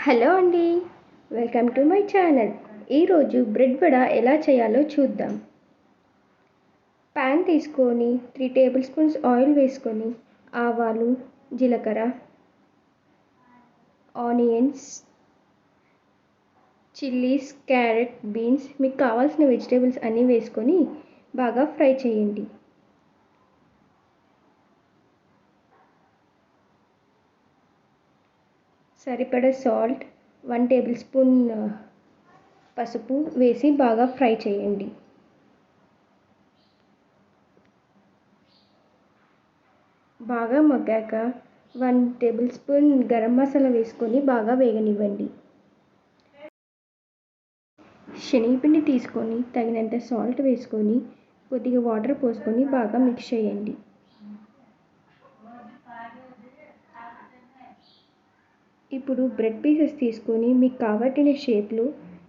Hello అండి, welcome to my channel. ఈరోజు bread vada ఎలా చేయాలో చూద్దాం. ప్యాన్ తీసుకొని 3 టేబుల్ స్పూన్స్ ఆయిల్ వేసుకొని ఆవాలు, జీలకర్ర, ఆనియన్స్, చిల్లీస్, క్యారెట్, బీన్స్ మీకు కావాల్సిన వెజిటేబుల్స్ అన్నీ వేసుకొని బాగా ఫ్రై చేయండి. సరిపడా సాల్ట్, 1 టేబుల్ స్పూన్ పసుపు వేసి బాగా ఫ్రై చేయండి. బాగా మగ్గాక 1 టేబుల్ స్పూన్ గరం మసాలా వేసుకొని బాగా వేగనివ్వండి. శనగపిండి తీసుకొని తగినంత సాల్ట్ వేసుకొని కొద్దిగా వాటర్ పోసుకొని బాగా మిక్స్ చేయండి. ఇప్పుడు బ్రెడ్ పీసెస్ తీసుకొని మీకు కావలసిన షేప్లో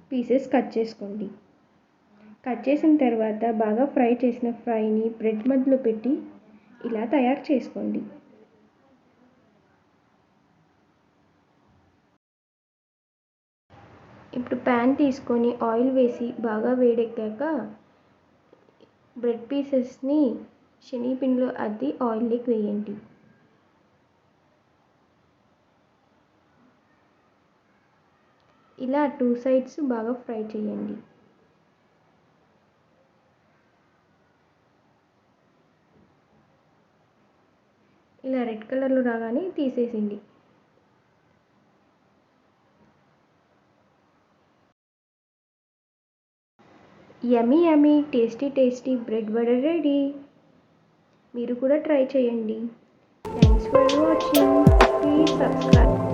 పీసెస్ కట్ చేసుకోండి. కట్ చేసిన తర్వాత బాగా ఫ్రై చేసిన ఫ్రైని బ్రెడ్ మధ్యలో పెట్టి ఇలా తయారు చేసుకోండి. ఇప్పుడు ప్యాన్ తీసుకొని ఆయిల్ వేసి బాగా వేడెక్కాక బ్రెడ్ పీసెస్ని శనగపిండిలో అద్ది ఆయిల్లోకి వేయండి. ఇలా 2 సైడ్స్ బాగా ఫ్రై చేయండి. ఇలా రెడ్ కలర్లో రాగానే తీసేసింది. Yummy yummy tasty bread vada ready. మీరు కూడా ట్రై చేయండి. Thanks for watching. Please subscribe.